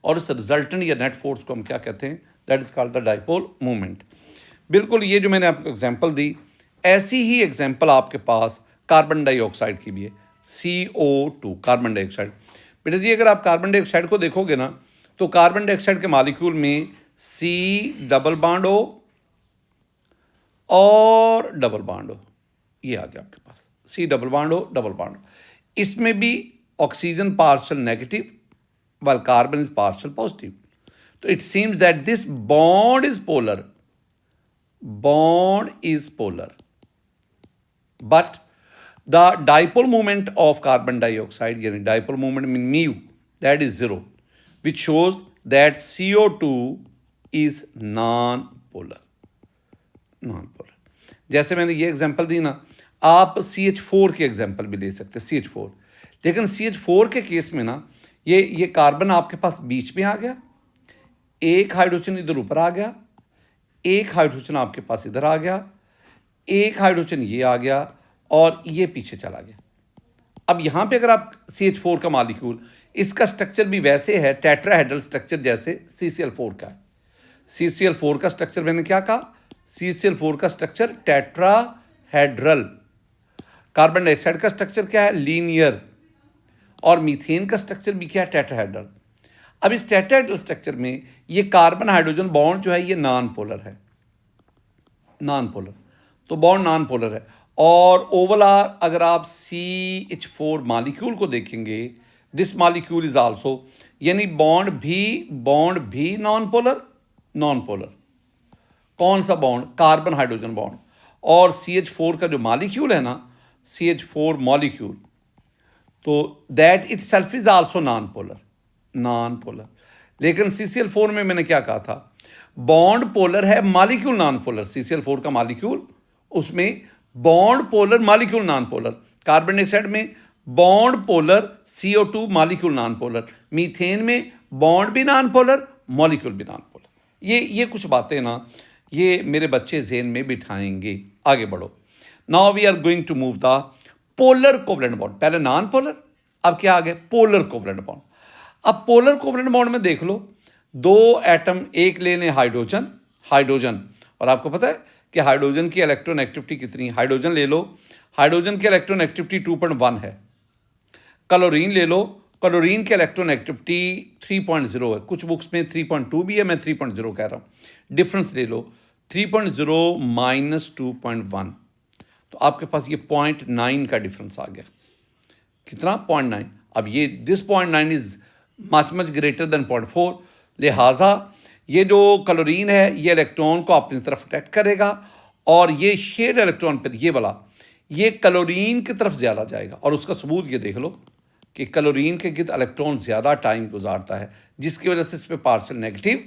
और इस रिजल्टेंट या नेट फोर्स को हम क्या कहते हैं, that is called the dipole movement. बिल्कुल ये जो मैंने आपको एग्जांपल दी, ऐसी ही एग्जांपल आपके पास कार्बन डाइऑक्साइड की भी है, CO2 कार्बन डाइऑक्साइड। बेटा जी अगर आप कार्बन डाइऑक्साइड को देखोगे ना, तो कार्बन डाइऑक्साइड के मॉलिक्यूल में C डबल बॉन्ड O और डबल बॉन्ड O, ये आ गया आपके पास, C double bond O double bond. इसमें भी oxygen partial negative while carbon is partial positive. So it seems that this bond is polar. Bond is polar. But the dipole moment of carbon dioxide, yani dipole moment mean mu, that is 0, which shows that CO2 is non-polar. Non-polar. जैसे मैंने ये example दी ना, आप CH4 की example भी ले सकते हैं, CH4। लेकिन CH4 के केस में ना ये कार्बन आपके पास बीच में आ गया, एक हाइड्रोजन इधर ऊपर आ गया, एक हाइड्रोजन आपके पास इधर आ गया, एक हाइड्रोजन ये आ गया, और ये पीछे चला गया। अब यहाँ पे अगर आप CH4 का मॉलिक्यूल, इसका स्ट्रक्चर भी वैसे है, टेट्राहेड्रल स्ट्रक्चर जैसे CCl4 का है। CCl4 का स्ट्रक्चर मैंने क्या कहा, CCl4 का स्ट्रक्चर टेट्राहेड्रल। कार्बन डाइऑक्साइड का स्ट्रक्चर क्या है, लीनियर, और मीथेन का स्ट्रक्चर भी क्या है, टेट्राहेड्रल। अब इस टेट्राहेड्रल स्ट्रक्चर में ये कार्बन हाइड्रोजन बॉन्ड जो है ये नॉन पोलर है, नॉन पोलर, तो बॉन्ड नॉन पोलर है। और ओवरऑल अगर आप CH4 मॉलिक्यूल को देखेंगे, दिस मॉलिक्यूल इज आल्सो, यानी बॉन्ड भी नॉन पोलर, नॉन पोलर। कौन सा बॉन्ड, कार्बन हाइड्रोजन बॉन्ड। और CH4 का जो मॉलिक्यूल है ना, CH4 मॉलिक्यूल, तो that itself is also non polar, non polar. लेकिन CCl4 में मैंने क्या कहा था, बॉन्ड पोलर है, मॉलिक्यूल नॉन पोलर। CCl4 का मॉलिक्यूल, उसमें bond polar, molecule non polar. Carbon dioxide में bond polar, CO2 molecule non polar. Methane में बॉन्ड भी नॉन पोलर, मॉलिक्यूल भी नॉन पोलर। ये कुछ बातें ना ये मेरे बच्चे ज़हन में बिठाएंगे। आगे बढ़ो। Now we are going to move the polar covalent bond. पहले नॉन पोलर, अब क्या आ गया, पोलर कोवलेंट बॉन्ड। अब पोलर कोवलेंट बॉन्ड में देख लो, 2 एटम, एक लेने हाइड्रोजन, हाइड्रोजन, और आपको पता है कि हाइड्रोजन की इलेक्ट्रोनेगेटिविटी कितनी, हाइड्रोजन ले लो, हाइड्रोजन की इलेक्ट्रोनेगेटिविटी 2.1 है। क्लोरीन ले लो क्लोरीन की इलेक्ट्रोनेगेटिविटी 3.0 है, कुछ बुक्स में 3.2 भी है, मैं 3.0 कह रहा हूँ। डिफरेंस ले लो, 3.0 माइनस 2.1, तो आपके पास ये 0.9 का डिफरेंस आ गया। कितना? 0.9। अब ये this 0.9 is much greater than 0.4, लिहाजा ये जो क्लोरीन है ये इलेक्ट्रॉन को अपनी तरफ अट्रैक्ट करेगा, और ये शेड इलेक्ट्रॉन पर ये वाला ये क्लोरीन की तरफ ज़्यादा जाएगा। और उसका सबूत ये देख लो कि क्लोरीन के गिर्द इलेक्ट्रॉन ज़्यादा टाइम गुजारता है, जिसकी वजह से इस पर पार्शियल नेगेटिव,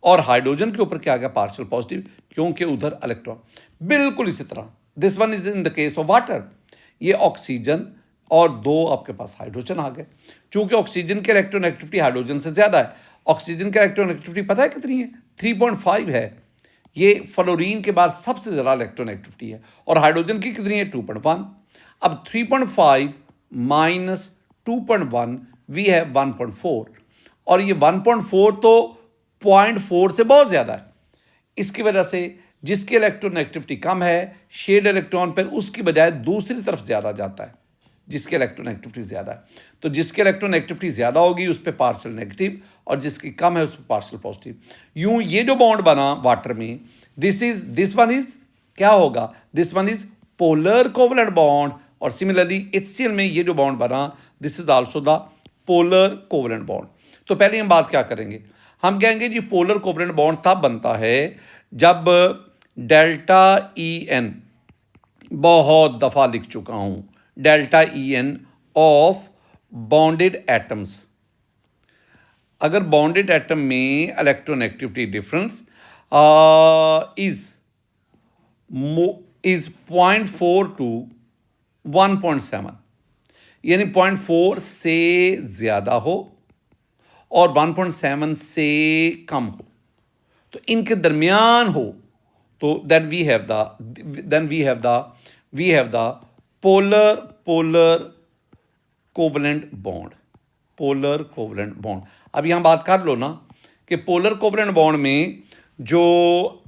और हाइड्रोजन के ऊपर क्या आ गया? पार्शियल पॉजिटिव, क्योंकि उधर इलेक्ट्रॉन। बिल्कुल इसी तरह this one is in the case of water, ये ऑक्सीजन और दो आपके पास हाइड्रोजन आ गए। चूंकि ऑक्सीजन की इलेक्ट्रोनेगेटिविटी हाइड्रोजन से ज़्यादा है, ऑक्सीजन की इलेक्ट्रोनेगेटिविटी पता है कितनी है? 3.5 है। ये फ्लोरीन के बाद सबसे ज़्यादा इलेक्ट्रोनेगेटिविटी है। और हाइड्रोजन की कितनी है? 2.1। अब 3.5 माइनस 2.1 वी है 1.4, और ये 1.4 तो 0.4 से बहुत ज़्यादा है। इसकी वजह से जिसकी इलेक्ट्रोनेगेटिविटी कम है, शेड इलेक्ट्रॉन पर उसकी बजाय दूसरी तरफ ज़्यादा जाता है, जिसकी इलेक्ट्रोनेगेटिविटी ज़्यादा है। तो जिसकी इलेक्ट्रोनेगेटिविटी ज़्यादा होगी उस पर पार्शियल नेगेटिव, और जिसकी कम है उस पर पार्शियल पॉजिटिव। यूं ये जो बॉन्ड बना वाटर में, दिस वन इज क्या होगा? This one is polar covalent bond. और सिमिलरली HCl में ये जो बॉन्ड बना, this is also the polar covalent bond. तो पहले हम बात क्या करेंगे? हम कहेंगे जी पोलर कोवलेंट बॉन्ड तब बनता है जब डेल्टा EN, बहुत दफ़ा लिख चुका हूँ, delta EN of bonded atoms. अगर बॉन्डेड एटम में इलेक्ट्रोनेगेटिविटी डिफरेंस इज 0.4 टू 1.7, यानी 0.4 से ज़्यादा हो और 1.7 से कम हो, तो इनके दरमियान हो, तो then we have the polar covalent bond. Polar covalent bond. अब यहाँ बात कर लो ना कि पोलर कोवलेंट बॉन्ड में जो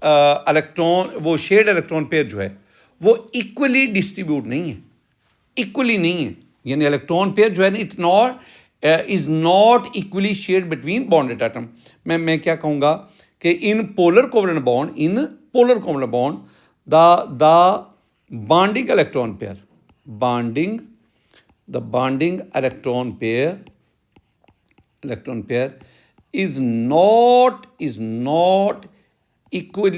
इलेक्ट्रॉन, वो शेड इलेक्ट्रॉन पेयर जो है वो इक्वली डिस्ट्रीब्यूट नहीं है, इक्वली नहीं है, यानी इलेक्ट्रॉन पेयर जो है ना, it not is not equally shared between bonded atom. मैं क्या कहूँगा कि in polar covalent bond the bonding electron pair, the bonding electron pair is not equally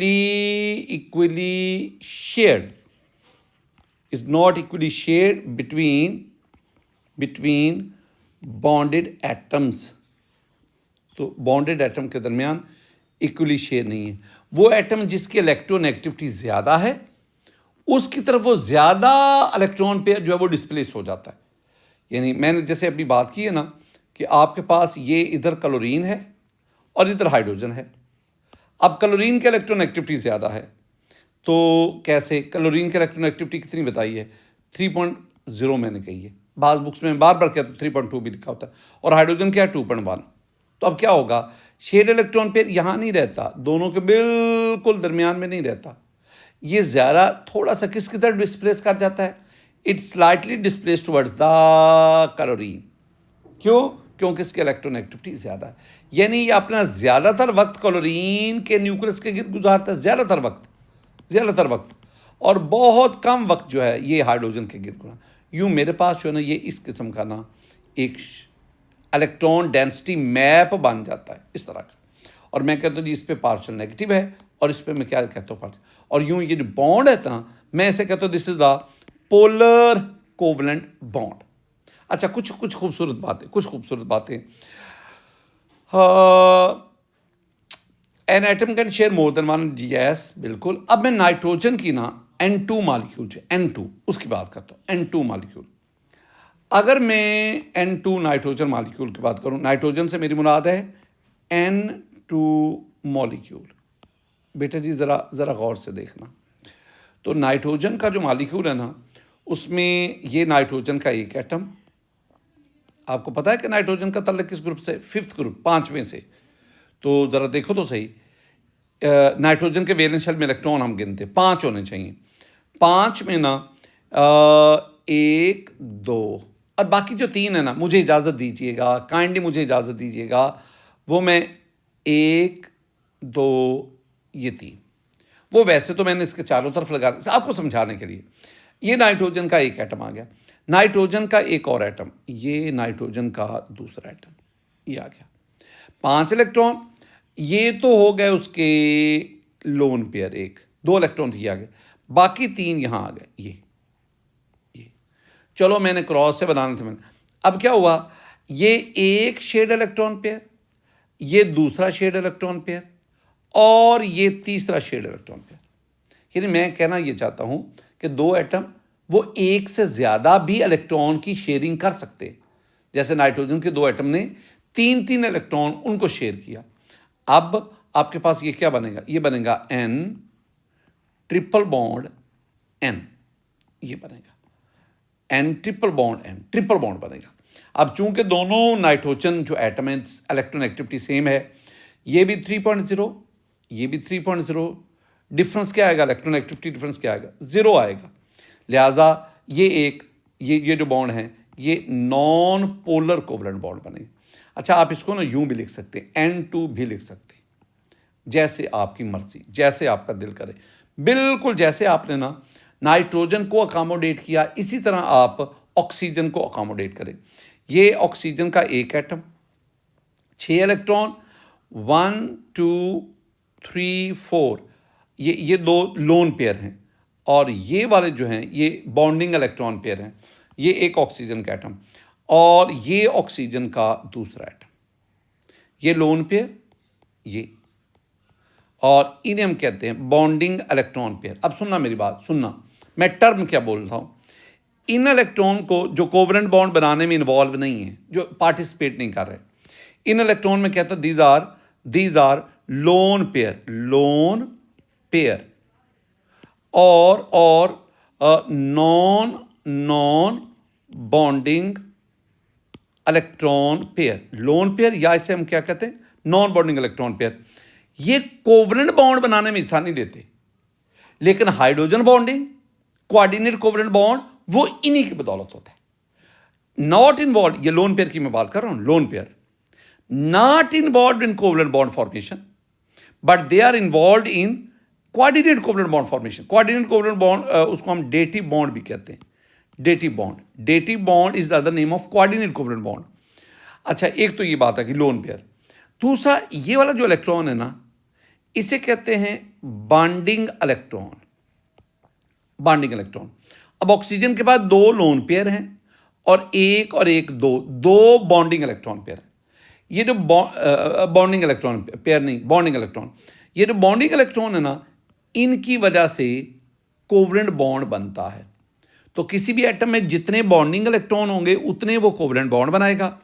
shared, between bonded atoms। तो बॉन्डेड एटम के दरमियान इक्वली शेयर नहीं है। वो एटम जिसकी इलेक्ट्रोनेगेटिविटी ज़्यादा है उसकी तरफ वो ज़्यादा इलेक्ट्रॉन पेयर जो है वो डिस्प्लेस हो जाता है। यानी मैंने जैसे अभी बात की है ना कि आपके पास ये इधर क्लोरीन है और इधर हाइड्रोजन है। अब क्लोरीन की इलेक्ट्रोनेगेटिविटी ज़्यादा है, तो कैसे? क्लोरीन की इलेक्ट्रोनेगेटिविटी कितनी बताई है? 3.0 मैंने कही है। बाज़ बुक्स में बार बार क्या 3.2 भी लिखा होता है, और हाइड्रोजन क्या है? 2.1। तो अब क्या होगा? शेड इलेक्ट्रॉन पेयर यहाँ नहीं रहता, दोनों के बिल्कुल दरमियान में नहीं रहता, ये ज़्यादा थोड़ा सा किसकी तरफ डिस्प्लेस कर जाता है? It slightly displace towards the chlorine. क्यों? क्योंकि इसकी इलेक्ट्रोनेगेटिविटी ज़्यादा है। यानी ये अपना ज़्यादातर वक्त क्लोरीन के न्यूक्लियस के गिर्द गुजारता है, ज़्यादातर वक्त, और बहुत कम वक्त जो है ये हाइड्रोजन के गिर्द गुजारता है। यूँ मेरे पास जो है ना ये इस किस्म का ना एक इलेक्ट्रॉन डेंसिटी मैप बन जाता है इस तरह का, और मैं कहता हूँ जी इस पे पार्शियल नेगेटिव है और इस पे मैं क्या कहता हूँ पार्शियल, और यूँ ये जो बॉन्ड है ना, मैं ऐसे कहता हूँ this is the polar covalent bond. अच्छा, कुछ खूबसूरत बातें। An atom can share more than one, yes बिल्कुल। अब मैं नाइट्रोजन की ना N2 मॉलिक्यूल है, N2 उसकी बात करता हूँ। N2 मॉलिक्यूल, अगर मैं N2 नाइट्रोजन मॉलिक्यूल की बात करूँ, नाइट्रोजन से मेरी मुराद है N2 मॉलिक्यूल। बेटा जी ज़रा गौर से देखना, तो नाइट्रोजन का जो मॉलिक्यूल है ना, उसमें ये नाइट्रोजन का एक एटम, आपको पता है कि नाइट्रोजन का ताल्लुक किस ग्रुप से? 5th ग्रुप, 5वें से। तो ज़रा देखो तो सही, नाइट्रोजन के वैलेंस शेल में इलेक्ट्रॉन हम गिनते 5 होने चाहिए। 5 में ना 1 2 और बाकी जो 3 है ना, मुझे इजाज़त दीजिएगा, काइंडली मुझे इजाज़त दीजिएगा, वो मैं 1 2 ये 3, वो वैसे तो मैंने इसके चारों तरफ लगा आपको समझाने के लिए। ये नाइट्रोजन का एक एटम आ गया, नाइट्रोजन का एक और एटम, ये नाइट्रोजन का दूसरा एटम, ये आ गया 5 इलेक्ट्रॉन। ये तो हो गए उसके लोन पेयर, 1 2 इलेक्ट्रॉन ये आ गए, बाकी 3 यहाँ आ गए। ये चलो मैंने क्रॉस से बनाने थे मैंने, अब क्या हुआ, ये एक शेड इलेक्ट्रॉन पेयर, ये दूसरा शेड इलेक्ट्रॉन पेयर, और ये तीसरा शेड इलेक्ट्रॉन पेयर। यानी मैं कहना ये चाहता हूं कि 2 एटम वो एक से ज़्यादा भी इलेक्ट्रॉन की शेयरिंग कर सकते हैं। जैसे नाइट्रोजन के 2 एटम ने 3 इलेक्ट्रॉन उनको शेयर किया। अब आपके पास ये क्या बनेगा, ये बनेगा N ट्रिपल बॉन्ड N, ये बनेगा N ट्रिपल बॉन्ड बनेगा। अब चूंकि दोनों नाइट्रोजन जो एटम है इलेक्ट्रॉन एक्टिविटी सेम है, ये भी 3.0, ये भी 3.0, डिफरेंस क्या आएगा, इलेक्ट्रॉन एक्टिविटी डिफरेंस क्या आएगा, 0 आएगा। लिहाजा ये जो बॉन्ड है ये नॉन पोलर कोवलेंट बॉन्ड बनेगा। अच्छा, आप इसको ना यूं भी लिख सकते हैं, N2 भी लिख सकते हैं, जैसे आपकी मर्जी, जैसे आपका दिल करे, बिल्कुल जैसे आपने ना नाइट्रोजन को अकोमोडेट किया, इसी तरह आप ऑक्सीजन को अकोमोडेट करें। ये ऑक्सीजन का एक एटम, 6 इलेक्ट्रॉन, 1 2 3 4, ये 2 लोन पेयर हैं, और ये वाले जो हैं ये बॉन्डिंग इलेक्ट्रॉन पेयर हैं। ये एक ऑक्सीजन का एटम और ये ऑक्सीजन का दूसरा एटम, ये लोन पेयर, ये, और इन्हें हम कहते हैं बॉन्डिंग इलेक्ट्रॉन पेयर। अब सुनना मेरी बात, सुनना मैं टर्म क्या बोल रहा हूं। इन इलेक्ट्रॉन को जो कोवलेंट बॉन्ड बनाने में इन्वॉल्व नहीं है, जो पार्टिसिपेट नहीं कर रहे, इन इलेक्ट्रॉन में कहता है दीज आर लोन पेयर और non bonding electron pair, lone pair, या इसे हम क्या कहते हैं, नॉन बॉन्डिंग इलेक्ट्रॉन पेयर। ये कोवलेंट बॉन्ड बनाने में हिस्सा नहीं देते, लेकिन hydrogen bonding, coordinate covalent bond, वो इन्हीं की बदौलत होता है। नॉट इन्वॉल्व, ये लोन पेयर की मैं बात कर रहा हूं, lone pair not involve in covalent bond formation, but they are involve in coordinate covalent bond formation. Coordinate covalent bond उसको हम डेटिव बॉन्ड भी कहते हैं, dative bond is the other name of coordinate covalent bond. अच्छा, एक तो ये बात है कि लोन पेयर। दूसरा, ये वाला जो इलेक्ट्रॉन है ना, इसे कहते हैं बॉन्डिंग इलेक्ट्रॉन। अब ऑक्सीजन के बाद 2 लोन पेयर हैं और एक दो बॉन्डिंग इलेक्ट्रॉन पेयर हैं। ये जो बॉन्डिंग इलेक्ट्रॉन, ये जो बॉन्डिंग इलेक्ट्रॉन है ना, इनकी वजह से कोवलेंट बॉन्ड बनता है। तो किसी भी एटम में जितने बॉन्डिंग इलेक्ट्रॉन होंगे उतने वो कोवलेंट बॉन्ड बनाएगा,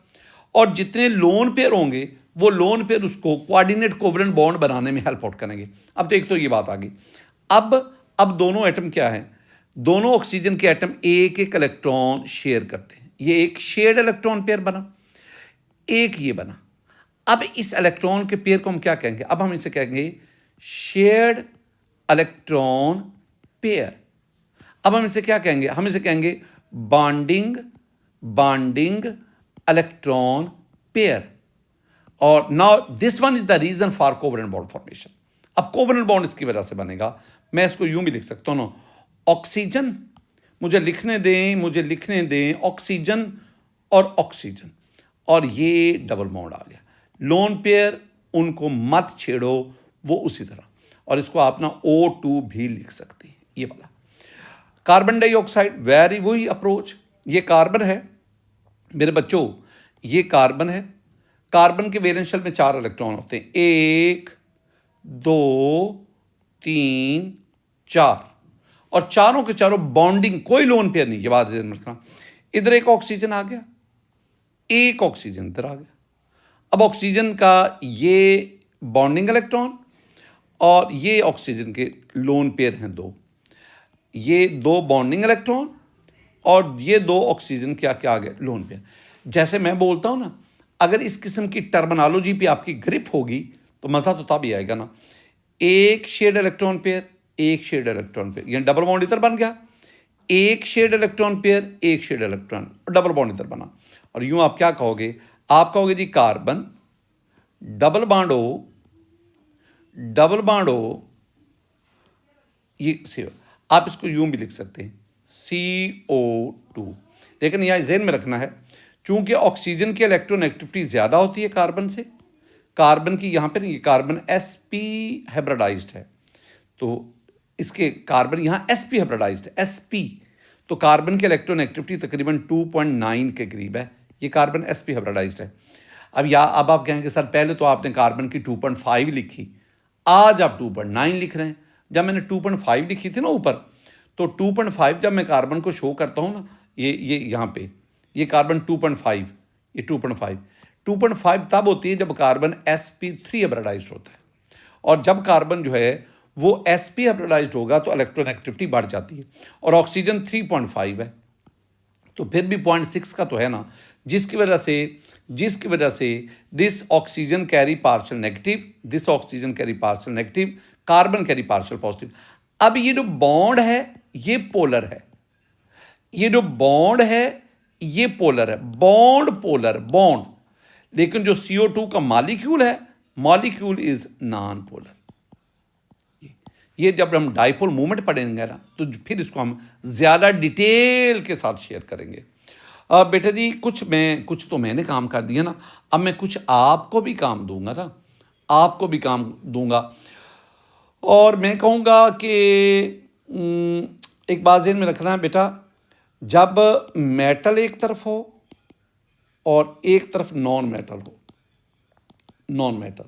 और जितने लोन पेयर होंगे वो लोन पेयर उसको कोऑर्डिनेट कोवलेंट बॉन्ड बनाने में हेल्प आउट करेंगे। अब तो एक तो ये बात आ गई। अब दोनों एटम क्या है, दोनों ऑक्सीजन के एटम एक इलेक्ट्रॉन शेयर करते हैं। ये एक शेयर्ड इलेक्ट्रॉन पेयर बना, एक ये बना। अब इस इलेक्ट्रॉन के पेयर को हम क्या कहेंगे, अब हम इसे कहेंगे शेयर्ड इलेक्ट्रॉन पेयर। अब हम इसे क्या कहेंगे, हम इसे कहेंगे बॉन्डिंग इलेक्ट्रॉन पेयर। और now this one is the reason for covalent bond formation. अब कोवलेंट बॉन्ड इसकी वजह से बनेगा। मैं इसको यूं भी लिख सकता हूं ना, ऑक्सीजन, मुझे लिखने दें ऑक्सीजन और ऑक्सीजन, और ये डबल बॉन्ड आ गया। लोन पेयर उनको मत छेड़ो, वो उसी तरह, और इसको आप ना O2 भी लिख सकते हैं। ये वाला कार्बन डाइऑक्साइड, वेरी वही अप्रोच। ये कार्बन है मेरे बच्चों, ये कार्बन है। कार्बन के वैलेंस शेल में 4 इलेक्ट्रॉन होते हैं, 1 2 3 4, और चारों के चारों बॉन्डिंग, कोई लोन पेयर नहीं, ये बात ध्यान रखना। इधर एक ऑक्सीजन आ गया, एक ऑक्सीजन इधर आ गया। अब ऑक्सीजन का ये बॉन्डिंग इलेक्ट्रॉन और ये ऑक्सीजन के लोन पेयर हैं 2, ये 2 बॉन्डिंग इलेक्ट्रॉन और ये 2 ऑक्सीजन क्या क्या आ गए, लोन पेयर। जैसे मैं बोलता हूं ना, अगर इस किस्म की टर्मिनोलॉजी पे आपकी ग्रिप होगी तो मज़ा तो तब ही आएगा ना। एक शेयर्ड इलेक्ट्रॉन पेयर, एक शेयर्ड इलेक्ट्रॉन पेयर, यानी डबल बॉन्ड इधर बन गया, एक शेड इलेक्ट्रॉन पेयर, एक शेड इलेक्ट्रॉन, डबल बॉन्ड इधर बना, और यूं आप क्या कहोगे, आप कहोगे जी carbon double bond O, double bond O, ये सी, आप इसको यूं भी लिख सकते हैं CO2, लेकिन यहाँ ज़हन में रखना है चूंकि ऑक्सीजन की इलेक्ट्रोनेगेटिविटी ज़्यादा होती है कार्बन से, कार्बन की यहाँ पर ये कार्बन sp हाइब्रिडाइज्ड है, तो इसके कार्बन यहाँ sp हाइब्रिडाइज्ड है, sp, तो कार्बन की इलेक्ट्रोनेगेटिविटी तकरीबन 2.9 के करीब है, ये कार्बन sp हाइब्रिडाइज्ड है। अब आप कहेंगे सर पहले तो आपने कार्बन की 2.5 लिखी, आज आप 2.9 लिख रहे हैं। जब मैंने 2.5 लिखी थी ना ऊपर, तो 2.5 जब मैं कार्बन को शो करता हूँ ना, ये यहाँ पे ये कार्बन 2.5, ये 2.5 तब होती है जब कार्बन sp3 हाइब्रिडाइज्ड होता है, और जब कार्बन जो है वो sp हाइब्रिडाइज्ड होगा तो इलेक्ट्रोनेगेटिविटी बढ़ जाती है, और ऑक्सीजन 3.5 है, तो फिर भी 0.6 का तो है ना, जिसकी वजह से this oxygen carry partial negative, this oxygen carry partial negative, carbon carry partial positive. अब ये जो बॉन्ड है ये पोलर है, ये जो बॉन्ड है ये पोलर है, बॉन्ड पोलर बॉन्ड, लेकिन जो CO2 का मॉलिक्यूल है, मॉलिक्यूल इज नॉन पोलर। ये जब हम डाइपोल मूवमेंट पढ़ेंगे ना तो फिर इसको हम ज़्यादा डिटेल के साथ शेयर करेंगे। बेटा जी कुछ तो मैंने काम कर दिया ना, अब मैं कुछ आपको भी काम दूंगा ना, आपको भी काम दूंगा, और मैं कहूँगा कि एक बात ज़हन में रखना है बेटा, जब मेटल एक तरफ हो और एक तरफ नॉन मेटल हो, नॉन मेटल,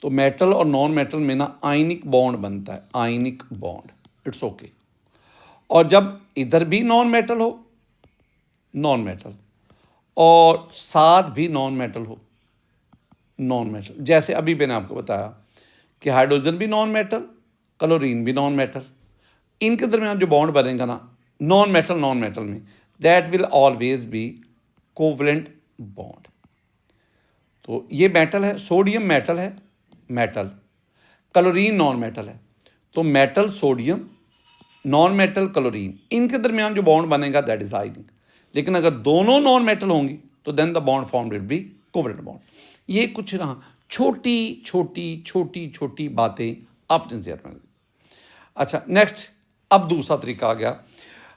तो मेटल और नॉन मेटल में ना आयनिक बॉन्ड बनता है, आयनिक बॉन्ड, इट्स ओके। और जब इधर भी नॉन मेटल हो, नॉन मेटल, और साथ भी नॉन मेटल हो, नॉन मेटल, जैसे अभी मैंने आपको बताया कि हाइड्रोजन भी नॉन मेटल, क्लोरीन भी नॉन मेटल, इनके दरमियान जो बॉन्ड बनेगा ना नॉन मेटल में, that will always be covalent bond. तो ये मेटल है, सोडियम मेटल है, मेटल, क्लोरीन नॉन मेटल है, तो metal sodium, non metal chlorine, इनके दरमियान जो बॉन्ड बनेगा दैट इज आयनिक। लेकिन अगर दोनों नॉन मेटल होंगी तो then the bond form will be covalent bond. ये कुछ ना छोटी बातें आपने ज़हन। अच्छा नेक्स्ट, अब दूसरा तरीका आ गया,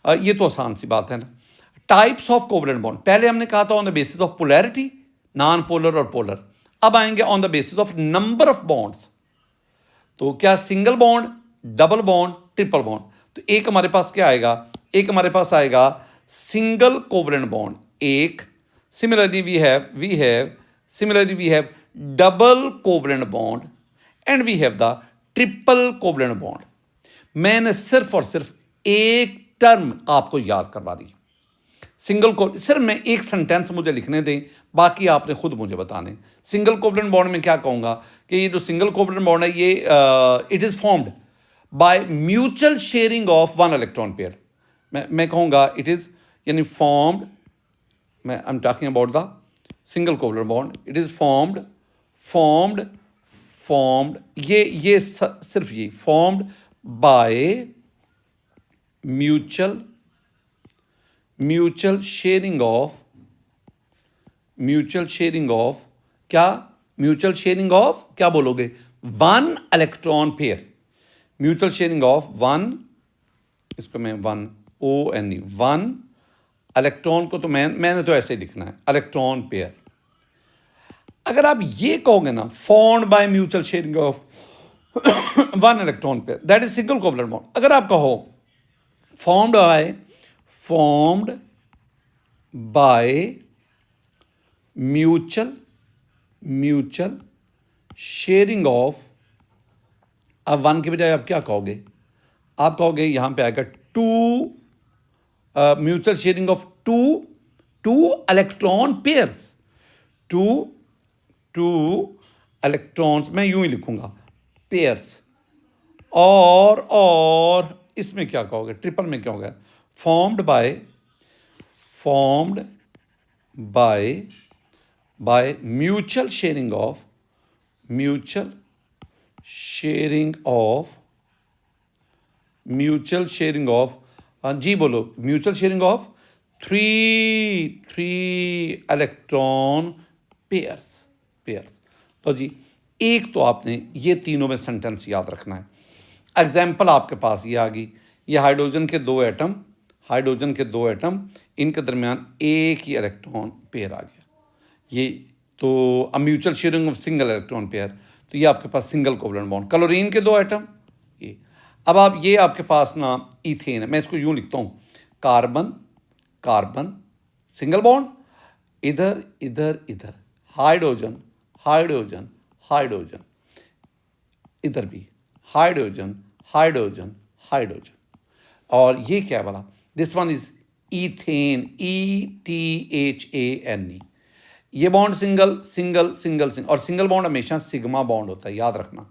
ये तो आसान सी बात है ना, टाइप्स ऑफ कोवलेंट बॉन्ड। पहले हमने कहा था on the basis of polarity, non polar और पोलर, अब आएंगे on the basis of number of bonds. तो क्या single bond, double bond, triple bond, तो एक हमारे पास क्या आएगा, एक हमारे पास आएगा सिंगल कोवलेंट बॉन्ड एक, similarly we have double covalent bond, and we have the triple covalent bond. मैंने सिर्फ और सिर्फ एक टर्म आपको याद करवा दी, सिंगल को, सिर्फ मैं एक सेंटेंस मुझे लिखने दें, बाकी आपने खुद मुझे बताने। सिंगल कोवलेंट बॉन्ड में क्या कहूँगा कि ये जो सिंगल कोवलेंट बॉन्ड है ये it is formed by mutual sharing of one electron pair. मैं कहूँगा इट इज़ यानी फॉर्म्ड, मैं I am talking about the single covalent bond, it is formed ये सिर्फ ये formed by mutual sharing of क्या बोलोगे, one electron pair, mutual sharing of one, इसको मैं वन ONE, वन इलेक्ट्रॉन को तो मैंने तो ऐसे ही लिखना है, इलेक्ट्रॉन पेयर। अगर आप ये कहोगे ना formed by mutual sharing of one electron pair, that is single covalent bond. अगर आप कहो formed by mutual sharing of, अब वन के बजाय आप क्या कहोगे, आप कहोगे यहां पे आएगा two, mutual sharing of two electron pairs, two electrons, मैं यूं ही लिखूंगा पेयर्स, और इसमें क्या कहोगे, ट्रिपल में क्या होगा, formed by mutual sharing of हाँ जी बोलो, mutual sharing of three electron pairs. तो जी एक तो आपने ये तीनों में सेंटेंस याद रखना है। एग्जाम्पल आपके पास ये आ गई, ये हाइड्रोजन के दो एटम, इनके दरमियान एक ही इलेक्ट्रॉन पेयर आ गया। ये तो a mutual sharing of single electron pair, तो ये आपके पास सिंगल कोवलेंट बॉन्ड। क्लोरीन के दो एटम, ये अब आप ये आपके पास ना इथेन है, मैं इसको यूं लिखता हूँ, कार्बन सिंगल बॉन्ड, इधर हाइड्रोजन, इधर भी हाइड्रोजन। और ये क्या बोला, this one is ethane, ETHANE। ये बॉन्ड सिंगल, और सिंगल बॉन्ड हमेशा सिग्मा बॉन्ड होता है, याद रखना।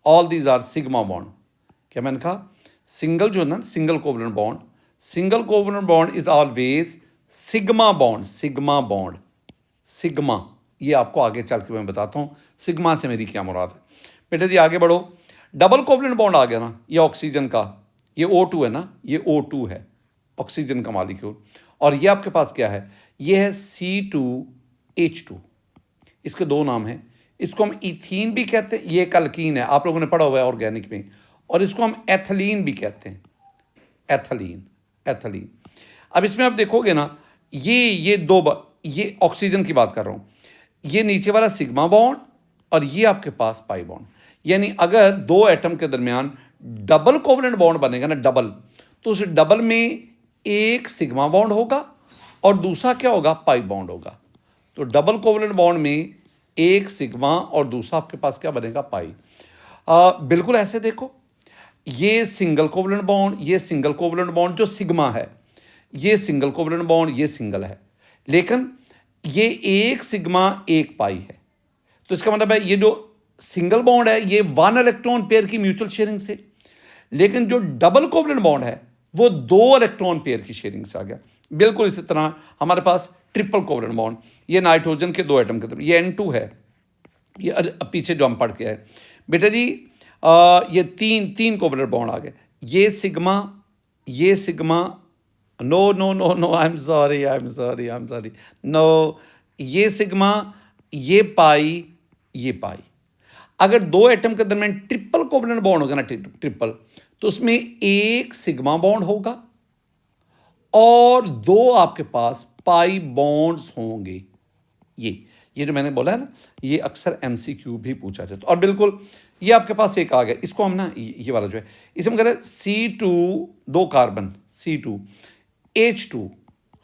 All these are sigma bond. क्या मैंने कहा, सिंगल जो है ना, single covalent bond is always sigma bond. Sigma, ये आपको आगे चल के मैं बताता हूँ सिग्मा से मेरी क्या मुराद है। बेटा जी आगे बढ़ो, डबल कोवलेंट बॉन्ड आ गया ना, ये ऑक्सीजन का, ये O2 है ना, ये O2 है ऑक्सीजन का मॉलिक्यूल, और ये आपके पास क्या है, ये है C2H2। इसके दो नाम हैं, इसको हम इथीन भी कहते हैं, ये एक अल्कीन है, आप लोगों ने पढ़ा हुआ है ऑर्गेनिक में, और इसको हम एथिलीन भी कहते हैं, एथिलीन। अब इसमें आप देखोगे ना, ये ऑक्सीजन की बात कर रहा हूँ, ये नीचे वाला सिग्मा बॉन्ड और ये आपके पास पाई बॉन्ड। यानी अगर दो एटम के दरमियान डबल कोवलेंट बॉन्ड बनेगा ना, डबल, तो उस डबल में एक सिग्मा बॉन्ड होगा और दूसरा क्या होगा, पाई बॉन्ड होगा। तो डबल कोवलेंट बॉन्ड में एक सिग्मा और दूसरा आपके पास क्या बनेगा, पाई। बिल्कुल ऐसे देखो, ये सिंगल कोवलेंट बॉन्ड जो सिग्मा है, ये सिंगल कोवलेंट बॉन्ड, ये सिंगल है, लेकिन ये एक सिग्मा एक पाई है। तो इसका मतलब है ये जो सिंगल बॉन्ड है ये वन इलेक्ट्रॉन पेयर की म्यूचुअल शेयरिंग से, लेकिन जो डबल कोवलेंट बॉन्ड है वो दो इलेक्ट्रॉन पेयर की शेयरिंग से आ गया। बिल्कुल इसी तरह हमारे पास ट्रिपल कोवलेंट बॉन्ड, ये नाइट्रोजन के दो एटम के तरफ, ये N2 है, ये पीछे जो हम पढ़ के आए बेटा जी, ये तीन कोवलेंट बॉन्ड आ गए, ये sigma, no, I am sorry, no, ये सिग्मा, ये पाई। अगर दो एटम के दरमियान ट्रिपल कोवलेंट बॉन्ड होगा ना, ट्रिपल, तो उसमें एक सिग्मा बॉन्ड होगा और दो आपके पास पाई बॉन्ड्स होंगे। ये जो मैंने बोला है ना, ये अक्सर MCQ भी पूछा जाता है। और बिल्कुल ये आपके पास एक आ गया, इसको हम ना ये वाला जो है, इसे हम कहते हैं C2, दो कार्बन, C2H2,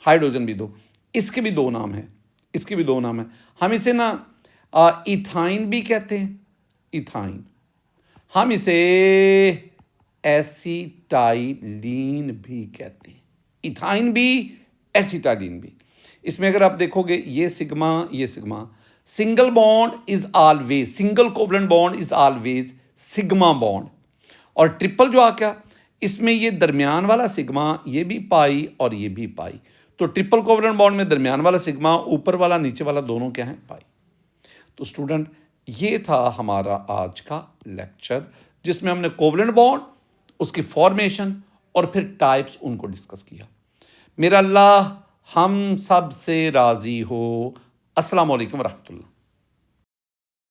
हाइड्रोजन भी दो, इसके भी दो नाम है, हम इसे ना इथाइन भी कहते हैं, हम इसे एसिटाइलीन भी कहते हैं, इथाइन भी, एसिटाइलीन भी। इसमें अगर आप देखोगे ये sigma, single covalent bond is always sigma bond, और ट्रिपल जो आ गया इसमें ये दरमियान वाला सिग्मा, ये भी पाई और ये भी पाई। तो ट्रिपल कोवलेंट बॉन्ड में दरमियान वाला सिग्मा, ऊपर वाला नीचे वाला दोनों क्या है, पाई। तो स्टूडेंट ये था हमारा आज का लेक्चर, जिसमें हमने कोवलेंट बॉन्ड, उसकी फॉर्मेशन और फिर टाइप्स उनको डिस्कस किया। मेरा अल्लाह हम सब से राज़ी हो। अस्सलाम वालेकुम रहमतुल्लाह।